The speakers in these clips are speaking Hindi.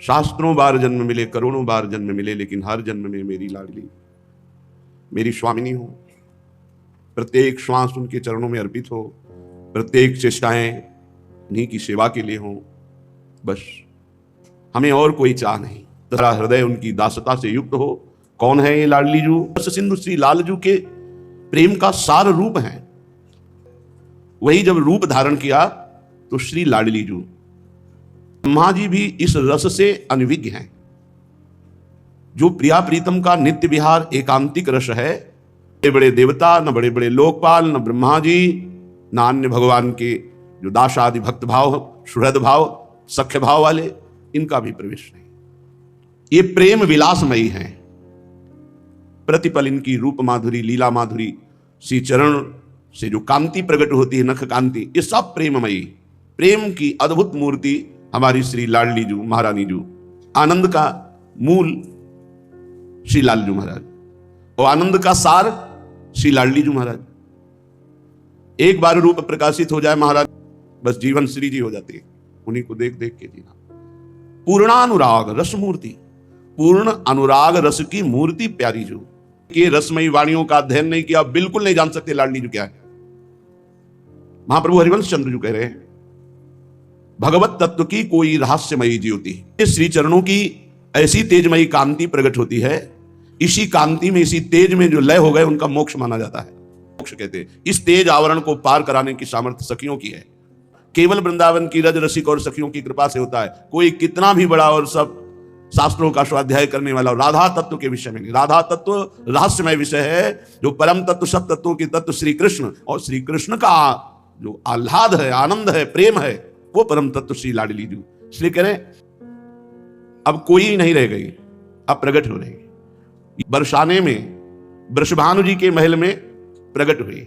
शास्त्रों बार जन्म मिले, करोड़ों बार जन्म मिले, लेकिन हर जन्म में मेरी लाडली, मेरी स्वामिनी हो। प्रत्येक श्वास उनके चरणों में अर्पित हो, प्रत्येक चेष्टाएं उन्हीं की सेवा के लिए हो। बस हमें और कोई चाह नहीं। तेरा हृदय उनकी दासता से युक्त हो। कौन है ये लाडली जू? रस सिंधु श्री लालजू के प्रेम का सार रूप है। वही जब रूप धारण किया तो श्री लाडली जू। ब्रह्मा जी भी इस रस से अनविज्ञ हैं। जो प्रिया प्रीतम का नित्य विहार एकांतिक रस है, बड़े बड़े देवता, न बड़े बड़े लोकपाल, न ब्रह्मा जी, न अन्य भगवान के जो दास आदि भक्त भाव, सुहृद भाव, सख्य भाव वाले, इनका भी प्रवेश नहीं। ये प्रेम विलासमयी है। प्रतिपल इनकी रूप माधुरी, लीला माधुरी, श्री चरण से जो कांति प्रकट होती है, नख कांति, ये सब प्रेममयी, प्रेम की अद्भुत मूर्ति हमारी श्री लाडली जू महारानी जू। आनंद का मूल श्री लालजू महाराज और आनंद का सार श्री लाडली जू महाराज। एक बार रूप प्रकाशित हो जाए महाराज, बस जीवन श्री जी हो जाती है। उन्हीं को देख देख के जीना। पूर्णानुराग रस मूर्ति, पूर्ण अनुराग रस की मूर्ति प्यारी जू। के रसमयी वाणियों का अध्ययन नहीं किया, बिल्कुल नहीं जान सकते लाडली जू क्या है। महाप्रभु हरिवंश चंद्र जू कह रहे हैं, भगवत तत्व की कोई रहस्यमयी ज्योति। श्री चरणों की ऐसी तेजमयी कांति प्रकट होती है, इसी कांति में, इसी तेज में जो लय हो गए उनका मोक्ष माना जाता है। मोक्ष कहते हैं। इस तेज आवरण को पार कराने की सामर्थ्य सखियों की है। केवल वृंदावन की रज रसिक और सखियों की कृपा से होता है। कोई कितना भी बड़ा और सब शास्त्रों का स्वाध्याय करने वाला, राधा तत्व के विषय में नहीं। राधा तत्व रहस्यमय विषय है। जो परम तत्व, सब तत्वों के तत्व श्री कृष्ण, और श्री कृष्ण का जो आह्लाद है, आनंद है, प्रेम है, वो परम तत्व श्री लाडली जू। इसलिए कह रहे अब कोई नहीं रह गई, अब प्रकट हो रही। बरसाने में वृषभानु जी के महल में प्रकट हुई।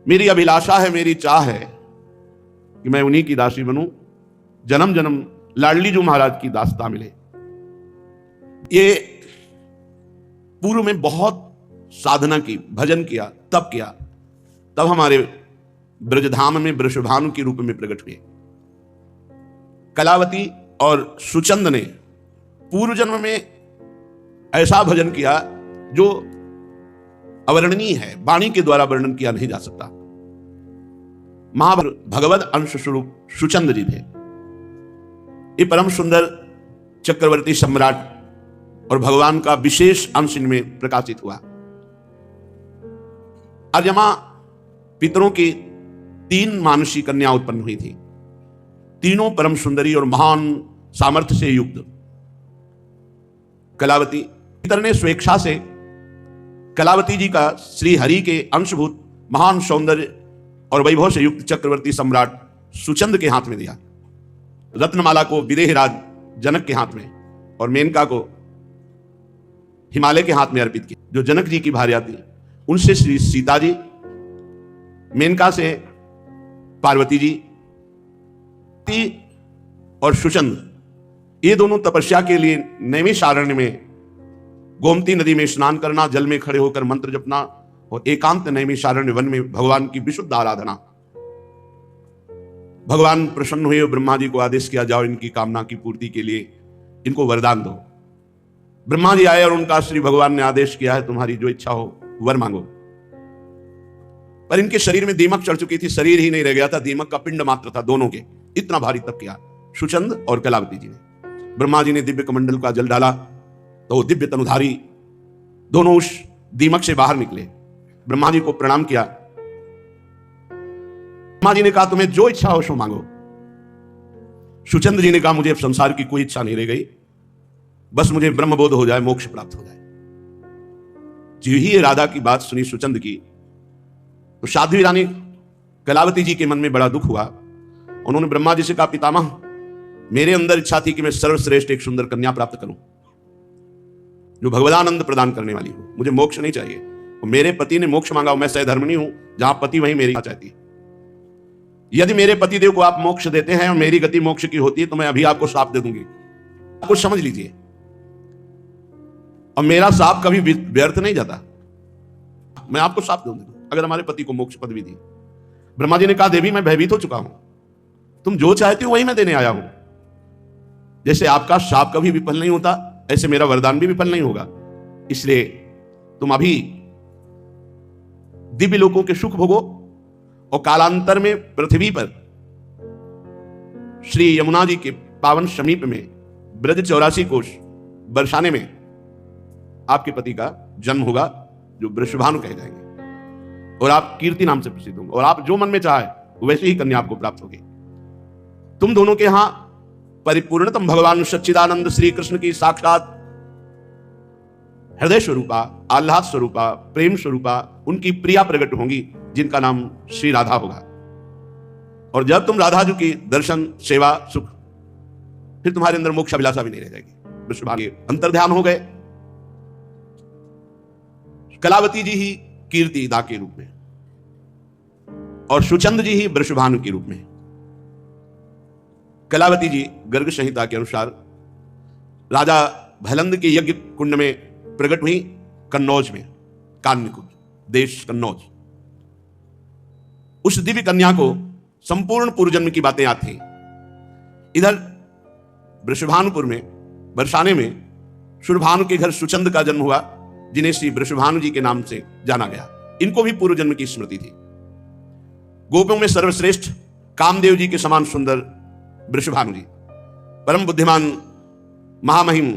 मेरी अभिलाषा है, मेरी चाह है कि मैं उन्हीं की दासी बनूं, जन्म जन्म लाडली जू महाराज की दासता मिले। ये पूर्व में बहुत साधना की, भजन किया, तप किया, तब हमारे ब्रजधाम में वृषभानु के रूप में प्रकट हुए। कलावती और सुचंद ने पूर्व जन्म में ऐसा भजन किया जो अवर्णनीय है, वाणी के द्वारा वर्णन किया नहीं जा सकता। भगवद अंश स्वरूप सुचंद जी थे। ये परम सुंदर चक्रवर्ती सम्राट और भगवान का विशेष अंश इनमें प्रकाशित हुआ। अर्यमा पितरों की 3 मानसी कन्या उत्पन्न हुई थी। तीनों परम सुंदरी और महान सामर्थ्य से युक्त। कलावती, पितर ने स्वेच्छा से कलावती जी का श्री हरि के अंशभूत महान सौंदर्य और वैभव से युक्त चक्रवर्ती सम्राट सुचंद के हाथ में दिया। रत्नमाला को विदेहराज जनक के हाथ में और मेनका को हिमालय के हाथ में अर्पित किया। जो जनक जी की भार्या थी, उनसे श्री सीता जी, मेनका से पार्वती जी और सुचंद, ये दोनों तपस्या के लिए नैमिषारण्य में गोमती नदी में स्नान करना, जल में खड़े होकर मंत्र जपना और एकांत नैमिषारण्य वन में भगवान की विशुद्ध आराधना। भगवान प्रसन्न हुए और ब्रह्मा जी को आदेश किया, जाओ इनकी कामना की पूर्ति के लिए इनको वरदान दो। ब्रह्मा जी आए और उनका श्री भगवान ने आदेश किया है, तुम्हारी जो इच्छा हो वर मांगो। पर इनके शरीर में दीमक चढ़ चुकी थी, शरीर ही नहीं रह गया था, दीमक का पिंड मात्र था दोनों के। इतना भारी तप किया सुचंद और कलावती जी ने। ब्रह्मा जी ने दिव्य कमंडल का जल डाला तो दिव्य तनुधारी दोनों उस दीमक से बाहर निकले। ब्रह्मा जी को प्रणाम किया। ब्रह्मा जी ने कहा, तुम्हें जो इच्छा हो सो मांगो। सुचंद जी ने कहा, मुझे संसार की कोई इच्छा नहीं रह गई, बस मुझे ब्रह्मबोध हो जाए, मोक्ष प्राप्त हो जाए। जी ही राधा की बात सुनी सुचंद की तो साध्वी रानी कलावती जी के मन में बड़ा दुख हुआ। उन्होंने ब्रह्मा जी से कहा, पितामह, मेरे अंदर इच्छा थी कि मैं सर्वश्रेष्ठ एक सुंदर कन्या प्राप्त करूं जो भगवदानंद प्रदान करने वाली हो। मुझे मोक्ष नहीं चाहिए। और मेरे पति ने मोक्ष मांगा, मैं सहधर्मिणी हूं, जहां पति वहीं मेरी चाहती है। यदि मेरे पतिदेव को आप मोक्ष देते हैं और मेरी गति मोक्ष की होती है तो मैं अभी आपको श्राप दे दूंगी, आपको समझ लीजिए। और मेरा श्राप कभी व्यर्थ नहीं जाता, मैं आपको श्राप दूंगी अगर हमारे पति को मोक्ष पदवी दी। ब्रह्मा जी ने कहा, देवी मैं भयभीत हो चुका हूं, तुम जो चाहती हो वही मैं देने आया हूं। जैसे आपका शाप कभी विफल नहीं होता, ऐसे मेरा वरदान भी विफल नहीं होगा। इसलिए तुम अभी दिव्य लोकों के सुख भोगो और कालांतर में पृथ्वी पर श्री यमुना जी के पावन समीप में ब्रज 84 कोष बरसाने में आपके पति का जन्म होगा, जो वृषभानु कहे जाएंगे, और आप कीर्ति नाम से प्रसिद्ध होंगे, और आप जो मन में चाहे वैसे ही कन्या आपको प्राप्त होगी। तुम दोनों के यहां परिपूर्णतम भगवान सच्चिदानंद श्री कृष्ण की साक्षात हृदय स्वरूपा, आह्लाद स्वरूपा, प्रेम स्वरूपा उनकी प्रिया प्रकट होंगी, जिनका नाम श्री राधा होगा। और जब तुम राधा जी की दर्शन, सेवा, सुख, फिर तुम्हारे अंदर मोक्ष अभिलाषा भी नहीं रह जाएगी। वृषभानु के अंतर्ध्यान हो गए। कलावती जी ही कीर्तिदा के रूप में और सुचंद जी ही वृषभानु के रूप में। कलावती जी गर्ग संहिता के अनुसार राजा भैलंद के यज्ञ कुंड में प्रकट हुई, कन्नौज में, कान्यकुंज देश कन्नौज। उस दिव्य कन्या को संपूर्ण पूर्वजन्म की बातें याद थी। इधर वृषभानुपुर में, बरसाने में सुरभानु के घर सुचंद का जन्म हुआ, जिन्हें श्री वृषभानु जी के नाम से जाना गया। इनको भी पूर्व जन्म की स्मृति थी। गोपों में सर्वश्रेष्ठ कामदेव जी के समान सुंदर वृषभानु जी, परम बुद्धिमान महामहिम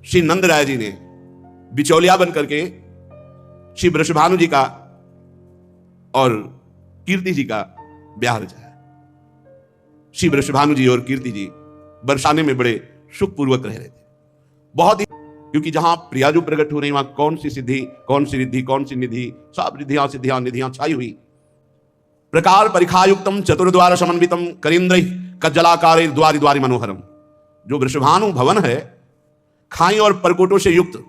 श्री नंद राय जी ने बिचौलिया बन करके श्री वृषभानु जी का और कीर्ति जी का ब्याह रचाया। श्री वृषभानु जी और कीर्ति जी बरसाने में बड़े सुखपूर्वक रह रहे थे, बहुत ही, क्योंकि जहां प्रिया जो प्रकट हो रही वहां कौन सी सिद्धि, कौन सी रिद्धि, कौन सी निधि, सब रिद्धियां सिद्धियां निधियां छाई हुई। प्रकार परिखायुक्तम चतुर्द्वार समन्वितम करेंद्र कज्जलाकार द्वारि द्वारि मनोहरम। जो वृषभानु भवन है, खाई और परकोटों से युक्त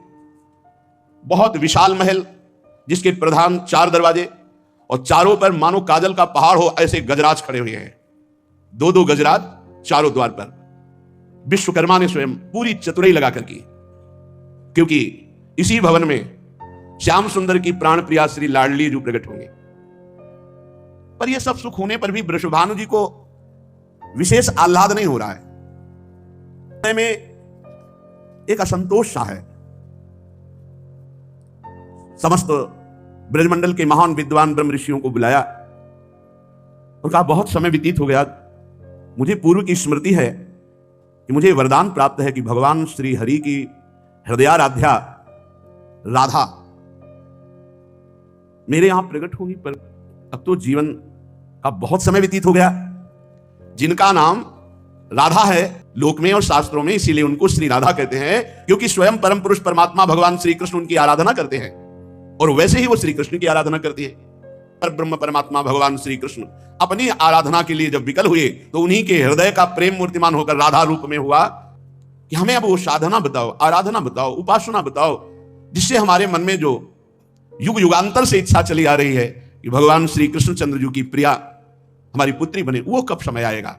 बहुत विशाल महल, जिसके प्रधान 4 दरवाजे और चारों पर मानो काजल का पहाड़ हो ऐसे गजराज खड़े हुए हैं। 2-2 गजराज चारों द्वार पर विश्वकर्मा ने स्वयं पूरी चतुराई लगा कर की, क्योंकि इसी भवन में श्याम सुंदर की प्राण प्रिया श्री लाडली जी प्रकट होंगे। पर यह सब सुख होने पर भी वृषभानु जी को विशेष आह्लाद नहीं हो रहा है, में एक असंतोष सा है। समस्त ब्रजमंडल के महान विद्वान ब्रह्म ऋषियों को बुलाया और कहा, बहुत समय व्यतीत हो गया, मुझे पूर्व की स्मृति है कि मुझे वरदान प्राप्त है कि भगवान श्री हरि की हृदयाराध्या राधा मेरे यहां प्रकट होगी, पर अब तो जीवन का बहुत समय व्यतीत हो गया। जिनका नाम राधा है लोक में और शास्त्रों में, इसीलिए उनको श्री राधा कहते हैं, क्योंकि स्वयं परम पुरुष परमात्मा भगवान श्री कृष्ण उनकी आराधना करते हैं, और वैसे ही वो श्री कृष्ण की आराधना करती है। पर ब्रह्म परमात्मा भगवान श्री कृष्ण अपनी आराधना के लिए जब विकल हुए, तो उन्हीं के हृदय का प्रेम मूर्तिमान होकर राधा रूप में हुआ कि हमें अब वो साधना बताओ, आराधना बताओ, उपासना बताओ, जिससे हमारे मन में जो युग युगांतर से इच्छा चली आ रही है कि भगवान श्री कृष्णचंद्र जी की प्रिया हमारी पुत्री बने, वो कब समय आएगा।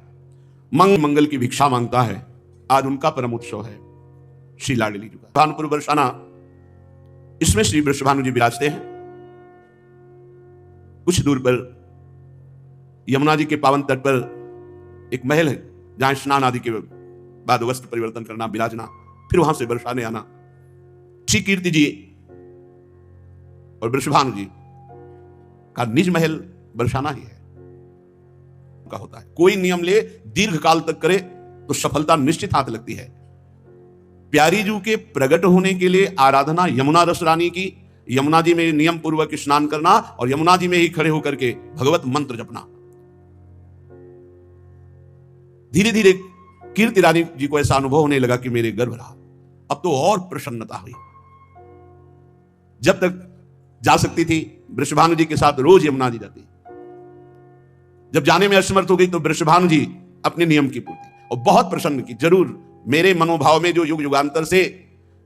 मंगल की भिक्षा मांगता है। आज उनका परम उत्सव है श्री लाडली जी का। भानुपुर बरसाना, इसमें श्री वृषभानु जी विराजते हैं। कुछ दूर पर यमुना जी के पावन तट पर एक महल है, जहां स्नान आदि के बाद वस्त्र परिवर्तन करना, विराजना, फिर वहां से बरसाने आना। श्री कीर्ति जी और वृषभानु जी का निज महल बरसाना ही है का होता है। कोई नियम ले, दीर्घ काल तक करे तो सफलता निश्चित हाथ लगती है। प्यारी जू के प्रकट होने के लिए आराधना यमुना रस रानी की, यमुना जी में नियम पूर्वक स्नान करना और यमुना जी में ही खड़े होकर के भगवत मंत्र जपना। धीरे धीरे कीर्ति रानी जी को ऐसा अनुभव होने लगा कि मेरे गर्भ रहा, अब तो और प्रसन्नता हुई। जब तक जा सकती थी वृषभानु जी के साथ रोज यमुना जी जाती, जब जाने में असमर्थ हो गई तो वृषभानु जी अपने नियम की पूर्ति और बहुत प्रसन्न की, जरूर मेरे मनोभाव में जो युग युगांतर से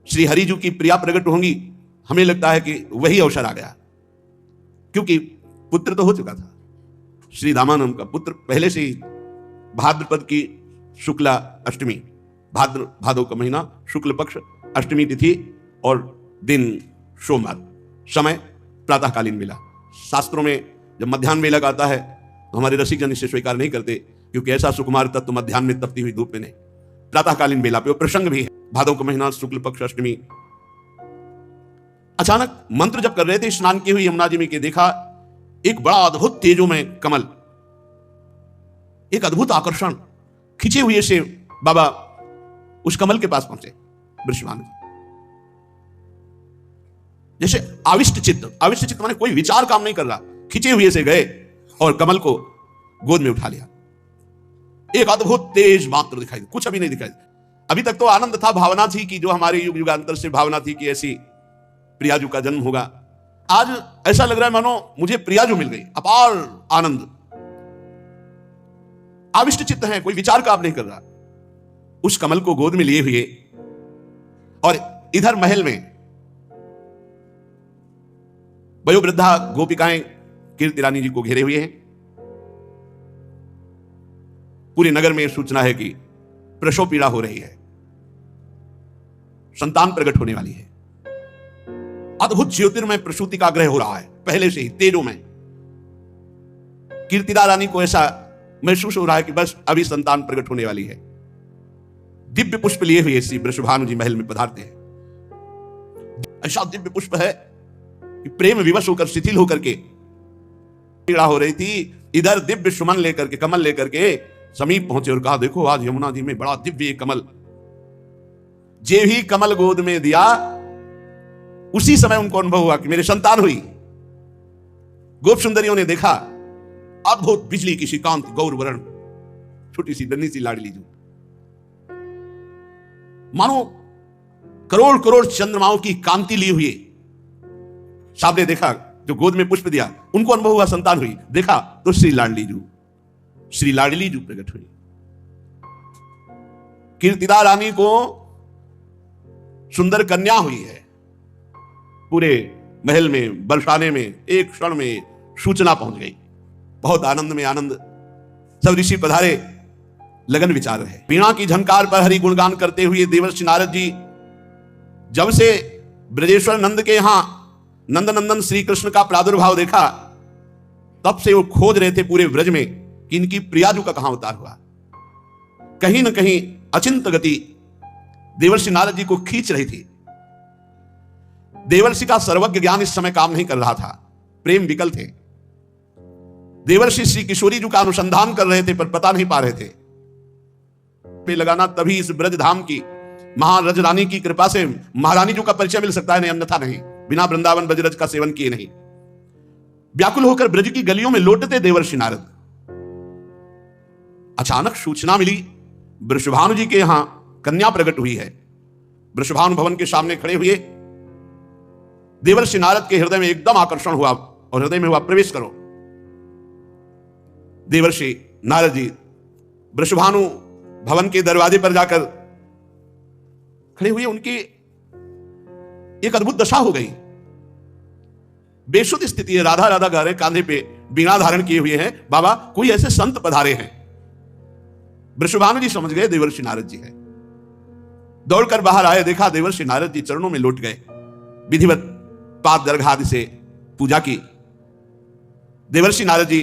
श्री हरि जी की प्रिया प्रकट होंगी, हमें लगता है कि वही अवसर आ गया, क्योंकि पुत्र तो हो चुका था। श्री दामानंद का पुत्र पहले से ही भाद्रपद की शुक्ला अष्टमी, भादव का महीना, शुक्ल पक्ष अष्टमी तिथि और दिन सोमवार, समय प्रातःकालीन मिला। शास्त्रों में जब मध्याह्न वेला आता है तो हमारे रसिक जन इसे स्वीकार नहीं करते, क्योंकि ऐसा सुकुमार तत्व मध्याह्न में तपती हुई धूप में नहीं। प्रातःकालीन बेला पे, प्रसंग भी है, भादव का महीना, शुक्ल पक्ष अष्टमी। अचानक मंत्र जप कर रहे थे, स्नान की हुई यमुना जी में के देखा एक बड़ा अद्भुत तेजो में कमल, एक अद्भुत आकर्षण, खिंचे हुए से बाबा उस कमल के पास पहुंचे वृषभानु जी। जैसे आविष्ट चित्त माने कोई विचार काम नहीं कर रहा, खिंचे हुए से गए और कमल को गोद में उठा लिया। एक अद्भुत तेज मात्र दिखाई, कुछ अभी नहीं दिखाई। अभी तक तो आनंद था, भावना थी कि जो हमारे युग युगांतर से भावना थी कि ऐसी प्रियाजू का जन्म होगा। आज ऐसा लग रहा है मानो मुझे प्रियाजू मिल गई, अपार आनंद। आविष्ट चित्त है, कोई विचार काम नहीं कर रहा। उस कमल को गोद में लिए हुए और इधर महल में वयोवृद्धा गोपिकाएं कीर्ति रानी जी को घेरे हुए हैं। पूरे नगर में सूचना है कि प्रसव पीड़ा हो रही है, संतान प्रकट होने वाली है। अद्भुत ज्योतिर्मय प्रसूति का आग्रह हो रहा है पहले से ही, तेजों में। कीर्तिदा रानी को ऐसा महसूस हो रहा है कि बस अभी संतान प्रकट होने वाली है। दिव्य पुष्प लिए हुए श्री वृषभानु जी महल में पधारते हैं। ऐसा दिव्य पुष्प है कि प्रेम विवश होकर, शिथिल होकर के पीड़ा हो रही थी, इधर दिव्य सुमन लेकर के, कमल लेकर के समीप पहुंचे और कहा, देखो आज यमुना जी में बड़ा दिव्य कमल। जे ही कमल गोद में दिया, उसी समय उनको अनुभव हुआ कि मेरे संतान हुई। गोप सुंदरियों ने देखा अद्भुत बिजली की सी कांति, गौर वर्ण, छोटी सी नन्ही सी लाडली जू, मानो करोड़ करोड़ चंद्रमाओं की कांति ली हुई। सामने देखा जो गोद में पुष्प दिया, उनको अनुभव हुआ संतान हुई। देखा तो श्री लाडली जू प्रकट हुई। कीर्तिदा रानी को सुंदर कन्या हुई है। पूरे महल में, बरसाने में एक क्षण में सूचना पहुंच गई। बहुत आनंद में आनंद, सब ऋषि पधारे, लगन विचार रहे। वीणा की झनकार पर हरि गुणगान करते हुए देवर्षि नारद जी जब से ब्रजेश्वर नंद के यहां नंद नंदन श्री कृष्ण का प्रादुर्भाव देखा, तब से वो खोज रहे थे पूरे ब्रज में कि इनकी प्रियाजू का कहां अवतार हुआ। कहीं न कहीं अचिंत गति देवर्षि नारद जी को खींच रही थी। देवर्षि का सर्वज्ञ ज्ञान इस समय काम नहीं कर रहा था, प्रेम विकल थे। देवर्षि श्री किशोरी जी का अनुसंधान कर रहे थे, पर पता नहीं पा रहे थे पे लगाना। तभी इस ब्रज धाम की महारज रानी की कृपा से महारानी जी का परिचय मिल सकता है, नहीं अन्यथा नहीं। बिना वृंदावन ब्रजरज का सेवन किए नहीं। व्याकुल होकर ब्रज की गलियों में लौटते देवर्षि नारद, अचानक सूचना मिली वृषभानु जी के यहां कन्या प्रकट हुई है। वृषभानु भवन के सामने खड़े हुए देवर्षि नारद के हृदय में एकदम आकर्षण हुआ और हृदय में हुआ, प्रवेश करो। देवर्षि नारद जी वृषभानु भवन के दरवाजे पर जाकर खड़े हुए। उनकी एक अद्भुत दशा हो गई, बेसुध स्थिति है। राधा राधा गा रहे, कांधे पे वीणा धारण किए हुए हैं। बाबा कोई ऐसे संत पधारे हैं। वृषभानु जी समझ गए देवर्षि नारद जी है। दौड़कर बाहर आए, देखा देवर्षि नारद जी चरणों में लौट गए। विधिवत पाद दर्घा आदि से पूजा की। देवर्षि नारद जी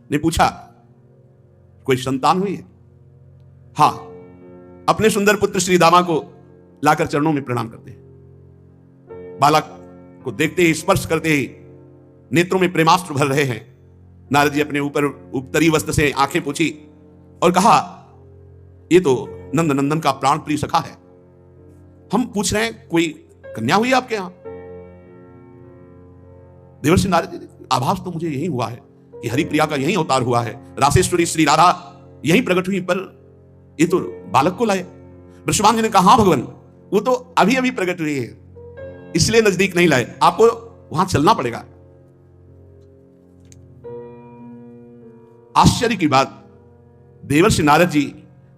ने पूछा, कोई संतान हुई है? हां, अपने सुंदर पुत्र श्री दामा को लाकर चरणों में प्रणाम करते हैं। बालक को देखते ही, स्पर्श करते ही नेत्रों में प्रेमास्त्र भर रहे हैं। नारद जी अपने ऊपर उत्तरी वस्त्र से आंखें पोंछी और कहा, ये तो नंद नंदन का प्राण प्रिय सखा है। हम पूछ रहे हैं कोई कन्या हुई आपके यहां? देवर्षि नारद जी, आभास तो मुझे यही हुआ है कि हरिप्रिया का यही अवतार हुआ है। रासेश्वरी श्री राधा यही प्रकट हुई, पर ये तो बालक को लाए। वृषभानु जी ने कहा, हां भगवान, वो तो अभी अभी प्रकट हुई है, इसलिए नजदीक नहीं लाए, आपको वहां चलना पड़ेगा। आश्चर्य की बात, देवर्षि नारद जी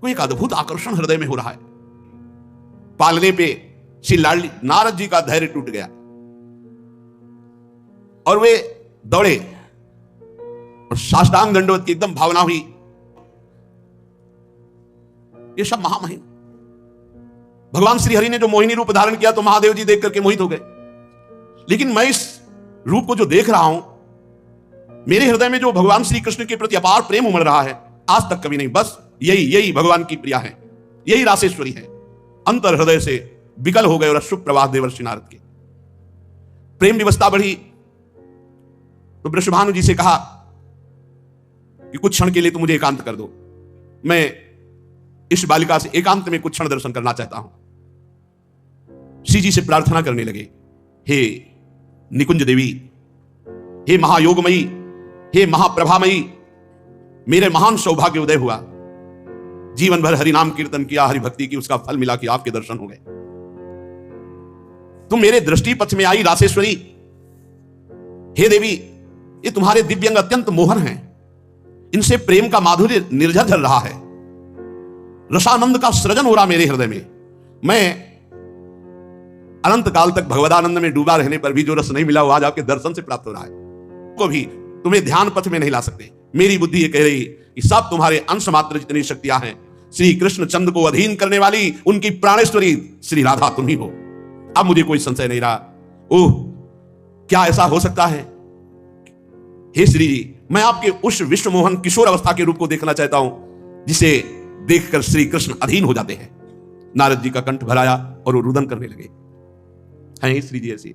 को एक अद्भुत आकर्षण हृदय में हो रहा है। पालने पे श्री लाडली नारद जी का धैर्य टूट गया और वे दौड़े और साष्टांग दंडवत की एकदम भावना हुई। ये सब महामहिम भगवान श्री हरि ने जो मोहिनी रूप धारण किया तो महादेव जी देख करके मोहित हो गए। लेकिन मैं इस रूप को जो देख रहा हूं, मेरे हृदय में जो भगवान श्री कृष्ण के प्रति अपार प्रेम उमड़ रहा है, आज तक कभी नहीं। बस यही यही भगवान की प्रिया है, यही रासेश्वरी है। अंतर हृदय से विकल हो गए और अश्रु प्रवाह देवर्षि नारद के। प्रेम विवस्था बढ़ी तो वृषभानु जी से कहा कि कुछ क्षण के लिए तो मुझे एकांत कर दो, मैं इस बालिका से एकांत में कुछ क्षण दर्शन करना चाहता हूं। श्री जी से प्रार्थना करने लगे, हे निकुंज देवी, हे महायोगमयी, हे महाप्रभामयी, मेरे महान सौभाग्य उदय हुआ, जीवन भर हरि नाम कीर्तन किया, हरि भक्ति की, उसका फल मिला कि आपके दर्शन हो गए। तुम मेरे दृष्टि पथ में आई रासेश्वरी, हे देवी, ये तुम्हारे दिव्यंग अत्यंत मोहन हैं, इनसे प्रेम का माधुर्य निर्झर झर रहा है, रसानंद का सृजन हो रहा मेरे हृदय में। मैं अनंत काल तक भगवदानंद में डूबा रहने पर भी जो रस नहीं मिला वो आज आपके दर्शन से प्राप्त हो रहा है। को भी तुम्हें ध्यान पथ में नहीं ला सकते। मेरी बुद्धि ये कह रही कि सब तुम्हारे अंश मात्र जितनी शक्तियां हैं, श्री कृष्ण चंद्र को अधीन करने वाली उनकी प्राणेश्वरी श्री राधा तुम ही हो। अब मुझे कोई संशय नहीं रहा। ओह, क्या ऐसा हो सकता है? हे श्री जी, मैं आपके उस विश्व मोहन किशोर अवस्था के रूप को देखना चाहता हूं जिसे देखकर श्री कृष्ण अधीन हो जाते हैं। नारद जी का कंठ भराया और वो रुदन करने लगे, हैं श्री जी ऐसी,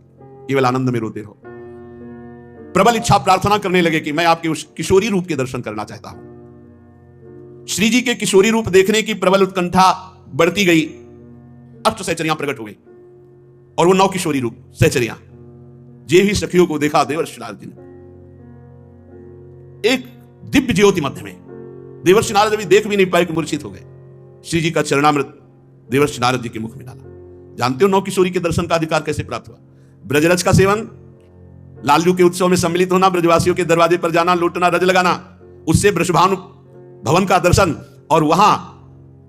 केवल आनंद में रोते रहो। प्रबल इच्छा प्रार्थना करने लगे कि मैं आपके उस किशोरी रूप के दर्शन करना चाहता हूं। श्री जी के किशोरी रूप देखने की प्रबल उत्कंठा बढ़ती गई। अष्ट सहचरियां प्रकट हो गई और वो 9 किशोरी रूप सहचरियां, जे ही सखियों को देखा देवर्षि नारद जी ने। एक दिव्य ज्योति मध्य में, देवर्षि नारद जी देख भी नहीं पाए कि मूर्छित हो गए। श्री जी का चरणामृत देवर्षि नारद जी के मुख में डाला। जानते हो 9 किशोरी के दर्शन का अधिकार कैसे प्राप्त हुआ? ब्रजरज का सेवन, लालजू के उत्सव में सम्मिलित होना, ब्रजवासियों के दरवाजे पर जाना, लूटना, रज लगाना, उससे वृषभानु भवन का दर्शन और वहां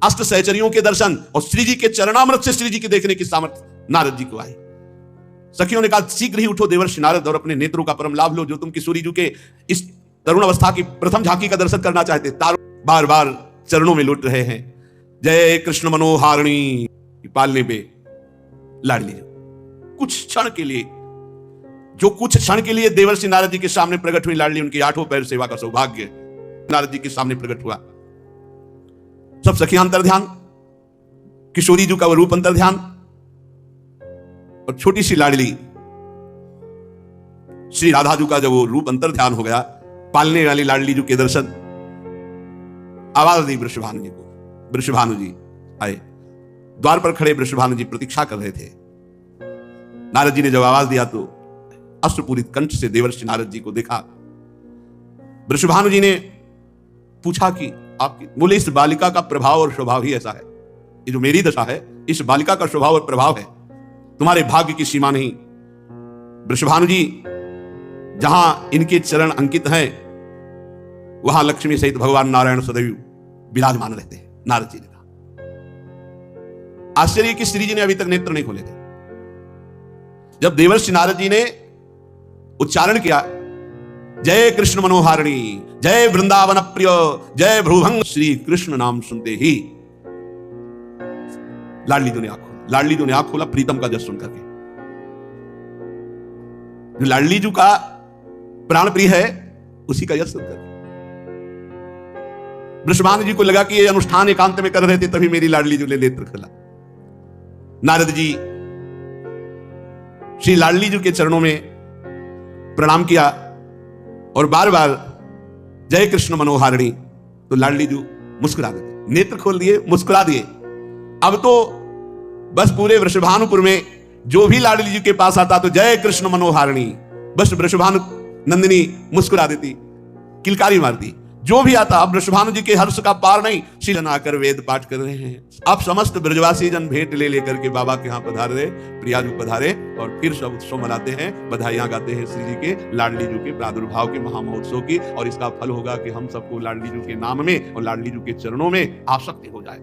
अष्ट सहचरियों के दर्शन और श्री जी के चरणामृत से श्री जी के देखने की सामर्थ्य नारद जी को आई। सखियों ने कहा, शीघ्र ही उठो देवर्षि नारद और अपने नेत्रों का परम लाभ लो, जो तुम किशोरी जी के इस तरुण अवस्था की प्रथम झांकी का दर्शन करना चाहते। बार बार चरणों में लौट रहे हैं। जय कृष्ण मनोहारिणी पालने पे लाडली कुछ क्षण के लिए, जो कुछ क्षण के लिए देवर्षि नारद जी के सामने प्रकट हुई लाडली, उनकी 8 पैर सेवा का सौभाग्य नारद जी के सामने प्रकट हुआ। सब सखियां अंतर ध्यान, किशोरी जी का वो रूप अंतर ध्यान, और छोटी सी लाडली श्री राधा जी का जब वो रूप अंतर ध्यान हो गया, पालने वाली लाडली जी के दर्शन। आवाज दी वृषभानु जी को। वृषभानु जी आए। द्वार पर खड़े वृषभानु जी प्रतीक्षा कर रहे थे। नारद जी ने जब आवाज दिया तो अश्रुपूरित कंठ से देवर्षि नारद जी को देखा। वृषभानु जी ने पूछा कि आपकी, बोले इस बालिका का प्रभाव और स्वभाव ही ऐसा है, ये जो मेरी दशा है इस बालिका का स्वभाव और प्रभाव है, तुम्हारे भाग्य की सीमा नहीं। वृषभानु जी, जहां इनके चरण अंकित हैं वहां लक्ष्मी सहित भगवान नारायण सदैव विराजमान रहते हैं। नारद जी ने कहा। आश्चर्य कि श्री जी ने अभी तक नेत्र नहीं खोले थे। जब देवर्षि नारद जी ने उच्चारण किया, जय कृष्ण मनोहारिणी, जय वृंदावन प्रिय, जय भ्रुभंग, श्री कृष्ण नाम सुनते ही लाडली जी ने आंख खोला। लाडली जी ने आंख खोला प्रीतम का जस सुन करके। जो लाडली जी का प्राण प्रिय है उसी का यश सुन करके वृषभानु जी को लगा कि ये अनुष्ठान एकांत में कर रहे थे, तभी मेरी लाडली जी ने नेत्र खोला। नारद जी श्री लाडली जी के चरणों में प्रणाम किया और बार बार जय कृष्ण मनोहारिणी, तो लाडली जी मुस्कुरा देते, नेत्र खोल दिए, मुस्कुरा दिए। अब तो बस पूरे वृषभानुपुर में जो भी लाडली जी के पास आता तो जय कृष्ण मनोहारिणी, बस वृषभानु नंदिनी मुस्कुरा देती, किलकारी मारती। जो भी आता, अब वृषभानु जी के हर्ष का पार नहीं। शीलन आकर वेद पाठ कर रहे हैं। अब समस्त ब्रजवासी जन भेंट ले लेकर के बाबा के यहाँ पधारे, प्रियाजू पधारे और फिर सब उत्सव मनाते हैं, बधाइयां गाते हैं श्री जी के, लाडली जी के प्रादुर्भाव के, महामहोत्सव की। और इसका फल होगा कि हम सबको लाडली जी के नाम में और लाडली जी के चरणों में आसक्ति हो जाए।